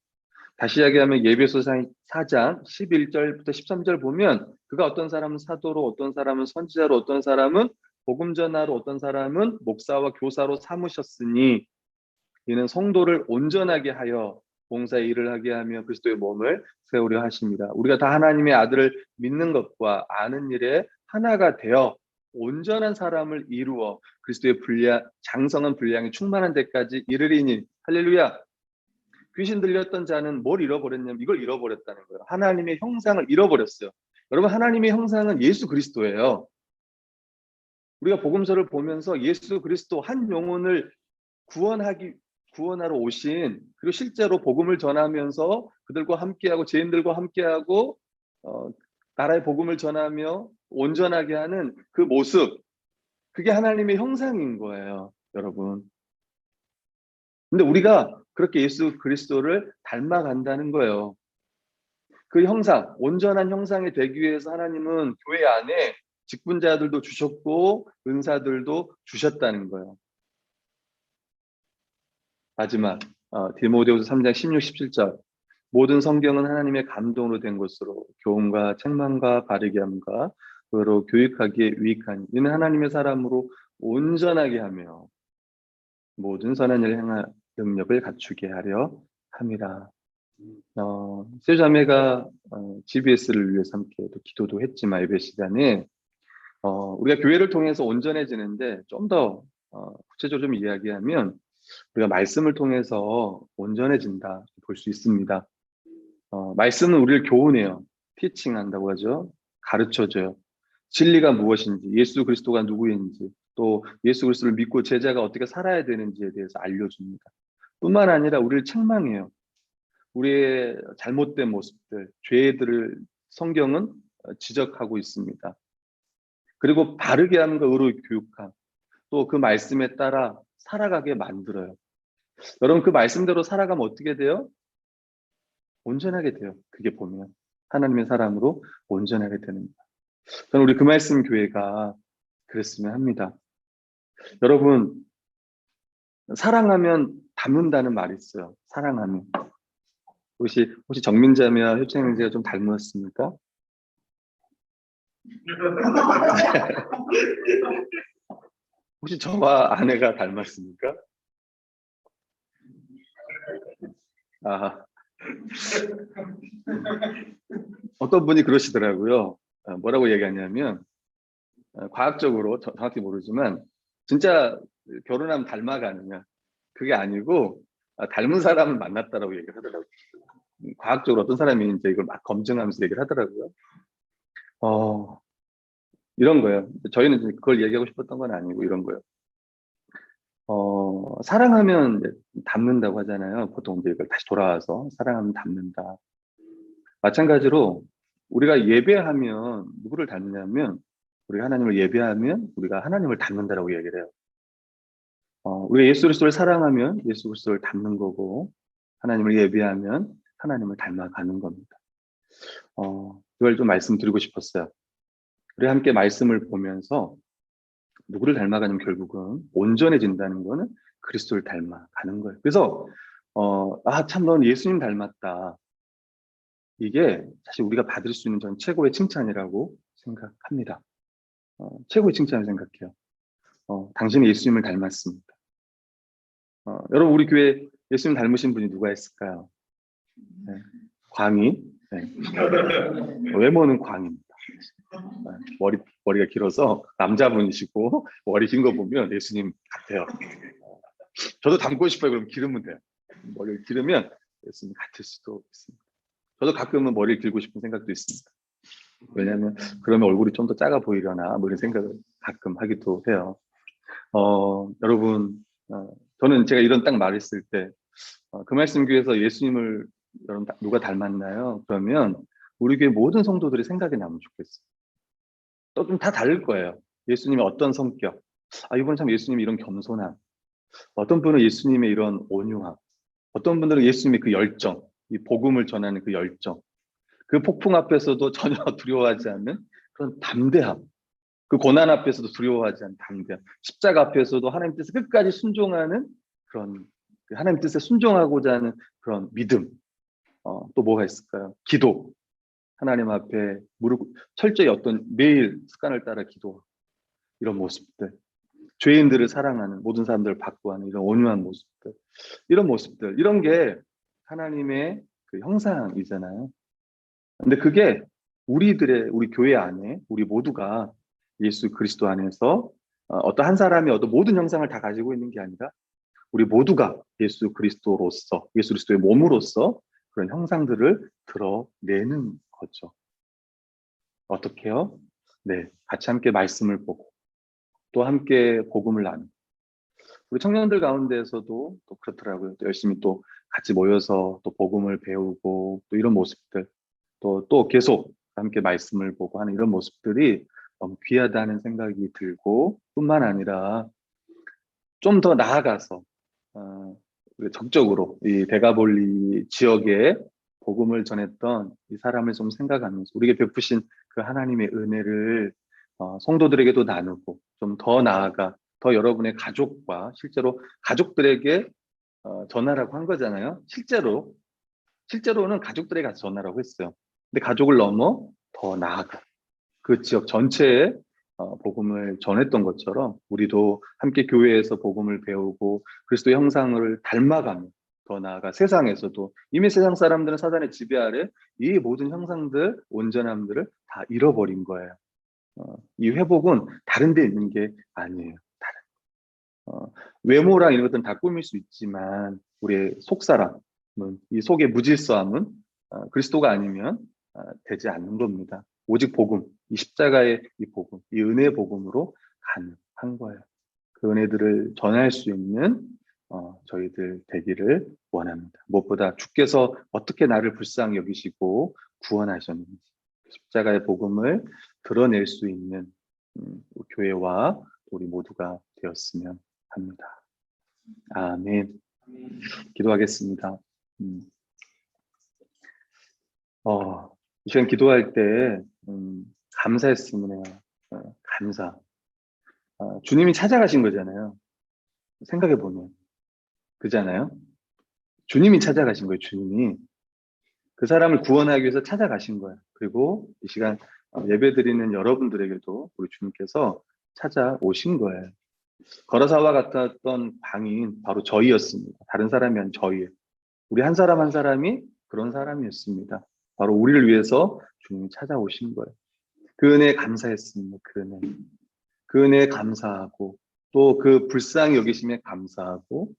다시 이야기하면 예배소 4장 11절부터 13절 보면 그가 어떤 사람은 사도로 어떤 사람은 선지자로 어떤 사람은 복음 전하로 어떤 사람은 목사와 교사로 삼으셨으니 이는 성도를 온전하게 하여 봉사의 일을 하게 하며 그리스도의 몸을 세우려 하십니다. 우리가 다 하나님의 아들을 믿는 것과 아는 일에 하나가 되어 온전한 사람을 이루어 그리스도의 장성한 분량이 충만한 데까지 이르리니 할렐루야. 귀신 들렸던 자는 뭘 잃어버렸냐면 이걸 잃어버렸다는 거예요. 하나님의 형상을 잃어버렸어요. 여러분 하나님의 형상은 예수 그리스도예요. 우리가 복음서를 보면서 예수 그리스도 한 영혼을 구원하러 오신 그리고 실제로 복음을 전하면서 그들과 함께하고 죄인들과 함께하고 나라의 복음을 전하며 온전하게 하는 그 모습 그게 하나님의 형상인 거예요, 여러분. 근데 우리가 그렇게 예수 그리스도를 닮아간다는 거예요. 그 형상, 온전한 형상이 되기 위해서 하나님은 교회 안에 직분자들도 주셨고 은사들도 주셨다는 거예요. 마지막 디모데후서 3장 16, 17절 모든 성경은 하나님의 감동으로 된 것으로 교훈과 책망과 바르게 함과 의로 교육하기에 유익하니 이는 하나님의 사람으로 온전하게 하며 모든 선한 일을 행할 능력을 갖추게 하려 함이라. 세자매가 GBS를 위해서 함께 또 기도도 했지만 예배 시간에 우리가 교회를 통해서 온전해지는데 좀 더 구체적으로 좀 이야기하면 우리가 말씀을 통해서 온전해진다 볼 수 있습니다. 말씀은 우리를 교훈해요. 티칭한다고 하죠. 가르쳐줘요. 진리가 무엇인지, 예수 그리스도가 누구인지, 또 예수 그리스도를 믿고 제자가 어떻게 살아야 되는지에 대해서 알려줍니다. 뿐만 아니라 우리를 책망해요. 우리의 잘못된 모습들, 죄들을 성경은 지적하고 있습니다. 그리고 바르게 하는 거 의로 교육함, 또 그 말씀에 따라 살아가게 만들어요. 여러분 그 말씀대로 살아가면 어떻게 돼요? 온전하게 돼요. 그게 보면 하나님의 사람으로 온전하게 됩니다. 저는 우리 그 말씀 교회가 그랬으면 합니다. 여러분 사랑하면 닮는다는 말이 있어요. 사랑하면 혹시 정민자매와 효창민자가 좀 닮았습니까? 혹시 저와 아내가 닮았습니까? 아, 어떤 분이 그러시더라고요. 뭐라고 얘기하냐면 과학적으로 정확히 모르지만 진짜 결혼하면 닮아가느냐 그게 아니고 닮은 사람을 만났다라고 얘기를 하더라고요. 과학적으로 어떤 사람이 이제 이걸 막 검증하면서 얘기를 하더라고요. 이런 거예요. 저희는 그걸 얘기하고 싶었던 건 아니고 이런 거예요. 사랑하면 닮는다고 하잖아요. 보통 이제 이걸 다시 돌아와서 사랑하면 닮는다. 마찬가지로 우리가 예배하면 누구를 닮냐면 우리가 하나님을 예배하면 우리가 하나님을 닮는다라고 얘기를 해요. 우리가 예수 그리스도를 사랑하면 예수 그리스도를 닮는 거고, 하나님을 예배하면 하나님을 닮아가는 겁니다. 이걸 좀 말씀드리고 싶었어요. 우리 함께 말씀을 보면서 누구를 닮아가냐면 결국은 온전해진다는 거는 그리스도를 닮아가는 거예요. 그래서 참 넌 예수님 닮았다. 이게 사실 우리가 받을 수 있는 전 최고의 칭찬이라고 생각합니다. 최고의 칭찬을 생각해요. 당신은 예수님을 닮았습니다. 여러분 우리 교회 예수님 닮으신 분이 누가 있을까요? 네. 광희. 네. 외모는 광입니다. 머리가 길어서 남자분이시고 머리 긴 거 보면 예수님 같아요. 저도 닮고 싶어요. 그럼 기르면 돼요. 머리를 기르면 예수님 같을 수도 있습니다. 저도 가끔은 머리를 길고 싶은 생각도 있습니다. 왜냐하면 그러면 얼굴이 좀 더 작아 보이려나 뭐 이런 생각을 가끔 하기도 해요. 여러분, 저는 제가 이런 딱 말했을 때 그 말씀 교회에서 예수님을 여러분 누가 닮았나요? 그러면 우리 교회 모든 성도들이 생각이 나면 좋겠어요. 또 좀 다 다를 거예요. 예수님의 어떤 성격, 이번 참 예수님의 이런 겸손함, 어떤 분은 예수님의 이런 온유함, 어떤 분들은 예수님의 그 열정, 이 복음을 전하는 그 열정, 그 폭풍 앞에서도 전혀 두려워하지 않는 그런 담대함, 그 고난 앞에서도 두려워하지 않는 담대함, 십자가 앞에서도 하나님 뜻에 끝까지 순종하는 그런 하나님 뜻에 순종하고자 하는 그런 믿음. 또 뭐가 있을까요? 기도. 하나님 앞에 무릎 철저히 어떤 매일 습관을 따라 기도. 이런 모습들. 죄인들을 사랑하는 모든 사람들을 바꾸하는 이런 온유한 모습들. 이런 모습들. 이런 게 하나님의 그 형상이잖아요. 근데 그게 우리 교회 안에 우리 모두가 예수 그리스도 안에서 어떤 한 사람이 어떤 모든 형상을 다 가지고 있는 게 아니라 우리 모두가 예수 그리스도로서 예수 그리스도의 몸으로서 그런 형상들을 드러내는 거죠. 어떻게요? 네, 같이 함께 말씀을 보고 또 함께 복음을 나누고 우리 청년들 가운데에서도 또 그렇더라고요. 또 열심히 또 같이 모여서 또 복음을 배우고 또 이런 모습들 또 계속 함께 말씀을 보고 하는 이런 모습들이 너무 귀하다는 생각이 들고 뿐만 아니라 좀 더 나아가서 적극적으로 이 대가볼리 지역에 복음을 전했던 이 사람을 좀 생각하면서 우리에게 베푸신 그 하나님의 은혜를 성도들에게도 나누고 좀 더 나아가 더 여러분의 가족과 실제로 가족들에게 전하라고 한 거잖아요. 실제로는 가족들에게 가서 전하라고 했어요. 근데 가족을 넘어 더 나아가 그 지역 전체에 복음을 전했던 것처럼 우리도 함께 교회에서 복음을 배우고 그리스도의 형상을 닮아가며 더 나아가 세상에서도 이미 세상 사람들은 사단의 지배 아래 이 모든 형상들, 온전함들을 다 잃어버린 거예요. 이 회복은 다른 데 있는 게 아니에요. 외모랑 이런 것들은 다 꾸밀 수 있지만 우리의 속사람은 이 속의 무질서함은 그리스도가 아니면 되지 않는 겁니다. 오직 복음, 이 십자가의 이 복음, 이 은혜의 복음으로 가능한 거예요. 그 은혜들을 전할 수 있는 저희들 되기를 원합니다. 무엇보다 주께서 어떻게 나를 불쌍히 여기시고 구원하셨는지 십자가의 복음을 드러낼 수 있는 교회와 우리 모두가 되었으면 합니다. 아멘. 기도하겠습니다. 이 시간 기도할 때 감사했으면 해요. 감사. 주님이 찾아가신 거잖아요. 생각해 보면 그잖아요. 주님이 찾아가신 거예요. 주님이 그 사람을 구원하기 위해서 찾아가신 거예요. 그리고 이 시간 예배드리는 여러분들에게도 우리 주님께서 찾아오신 거예요. 거라사와 같았던 방인 바로 저희였습니다. 다른 사람이 아닌 저희예요. 우리 한 사람 한 사람이 그런 사람이었습니다. 바로 우리를 위해서 주님이 찾아오신 거예요. 그 은혜에 감사했습니다. 그 은혜에 감사하고 또 그 불쌍히 여기심에 감사하고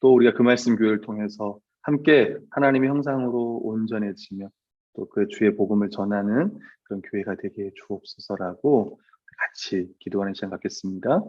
또 우리가 그 말씀 교회를 통해서 함께 하나님의 형상으로 온전해지며 또 그 주의 복음을 전하는 그런 교회가 되게 주옵소서라고 같이 기도하는 시간 갖겠습니다.